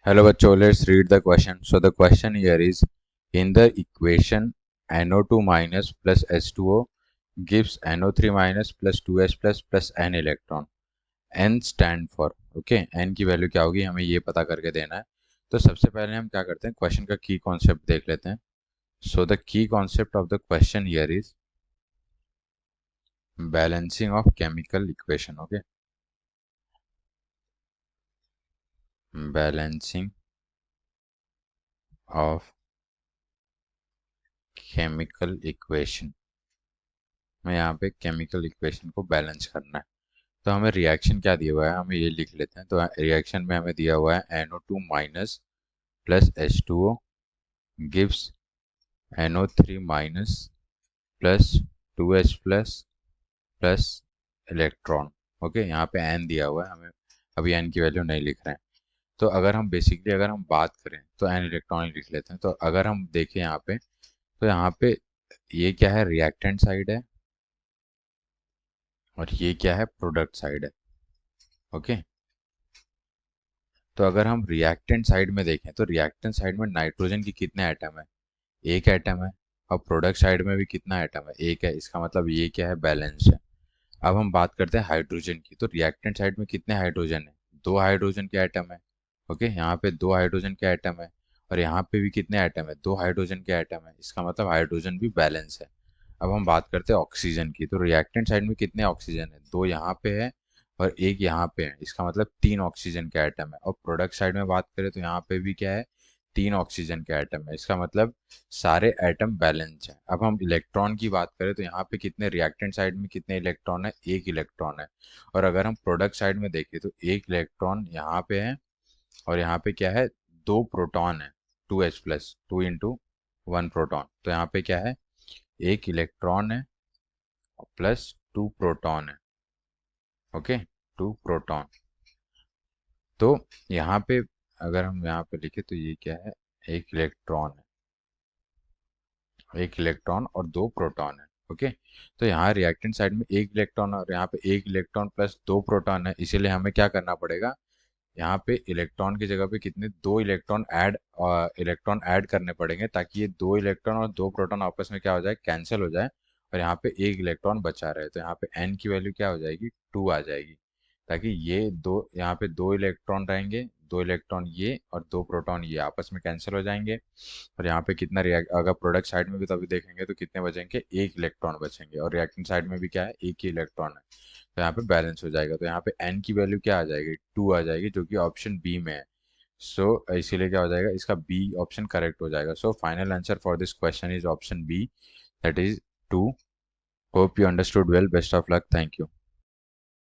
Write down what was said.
Hello bachcho, let's read the question. So the question here is, in the equation NO2 minus plus H2O gives NO3 minus plus 2H plus N electron. N stand for, okay, N की value क्या होगी हमें ये पता करके देना है. तो सबसे पहले हम क्या करते हैं, क्वेश्चन का की कॉन्सेप्ट देख लेते हैं. So the key concept of the question here is balancing of chemical equation, okay, balancing of chemical equation. मैं यहाँ पे केमिकल इक्वेशन को बैलेंस करना है. तो हमें रिएक्शन क्या दिया हुआ है, हमें ये लिख लेते हैं. तो रिएक्शन में हमें दिया हुआ है NO2 minus plus H2O gives NO3 minus plus 2H plus plus electron. Okay, यहाँ पे N दिया हुआ है, हमें अभी N की वैल्यू नहीं लिख रहे हैं. तो अगर हम बेसिकली अगर हम बात करें तो N इलेक्ट्रॉन ही लिख लेते हैं. तो अगर हम देखें यहाँ पे, तो यहाँ पे ये क्या है, रिएक्टेंट साइड है, और ये क्या है, प्रोडक्ट साइड है. ओके, तो अगर हम रिएक्टेंट साइड में देखें तो रिएक्टेंट साइड में नाइट्रोजन की कितने एटम है, एक एटम है. और प्रोडक्ट साइड में भी कितना एटम है, एक है. इसका मतलब ये क्या है, बैलेंस है. अब हम बात करते हैं हाइड्रोजन की. तो रिएक्टेंट साइड में कितने हाइड्रोजन है, दो हाइड्रोजन के एटम है. ओके, यहाँ पे दो हाइड्रोजन के एटम है, और यहाँ पे भी कितने एटम है, दो हाइड्रोजन के एटम है. इसका मतलब हाइड्रोजन भी बैलेंस है. अब हम बात करते हैं ऑक्सीजन की. तो रिएक्टेंट साइड में कितने ऑक्सीजन है, दो यहाँ पे है और एक यहाँ पे है. इसका मतलब तीन ऑक्सीजन के एटम है. और प्रोडक्ट साइड में बात करें तो यहाँ पे भी क्या है, तीन ऑक्सीजन के एटम है. इसका मतलब सारे एटम बैलेंस है. अब हम इलेक्ट्रॉन की बात करें तो यहाँ पे कितने, रिएक्टेंट साइड में कितने इलेक्ट्रॉन है, एक इलेक्ट्रॉन है. और अगर हम प्रोडक्ट साइड में देखें तो एक इलेक्ट्रॉन यहाँ पे है, और यहाँ पे क्या है, दो प्रोटॉन है, 2H प्लस, 2 into 1 प्रोटॉन. तो यहाँ पे क्या है, एक इलेक्ट्रॉन है प्लस 2 प्रोटॉन है. Okay, 2 proton. तो यहाँ पे अगर हम यहाँ पे लिखे तो ये क्या है, एक इलेक्ट्रॉन है, एक इलेक्ट्रॉन और दो प्रोटॉन है. ओके, तो यहाँ रिएक्टेंट साइड में एक इलेक्ट्रॉन और यहाँ पे एक इलेक्ट्रॉन प्लस दो प्रोटॉन है. इसीलिए हमें क्या करना पड़ेगा, यहाँ पे इलेक्ट्रॉन की जगह पे कितने, दो इलेक्ट्रॉन ऐड करने पड़ेंगे, ताकि ये दो इलेक्ट्रॉन और दो प्रोटॉन आपस में क्या हो जाए, कैंसिल हो जाए, और यहाँ पे एक इलेक्ट्रॉन बचा रहे. तो यहाँ पे N की वैल्यू क्या हो जाएगी, 2 आ जाएगी. ताकि ये दो, यहाँ पे दो इलेक्ट्रॉन रहेंगे, दो इलेक्ट्रॉन ये और दो प्रोटॉन ये आपस में कैंसिल हो जाएंगे. और यहाँ पे कितना रिएक्ट, अगर प्रोडक्ट साइड में भी तभी देखेंगे तो कितने बचेंगे, एक इलेक्ट्रॉन बचेंगे. और रिएक्टेंट साइड में भी क्या है, एक ही इलेक्ट्रॉन है. तो यहाँ पे बैलेंस हो जाएगा. तो यहाँ पे N की वैल्यू क्या आ जाएगी, 2 आ जाएगी, जो कि ऑप्शन बी में है. सो इसीलिए क्या हो जाएगा, इसका बी ऑप्शन करेक्ट हो जाएगा. So final answer for this question is option B, that is 2. Hope you understood well. Best of luck. Thank you.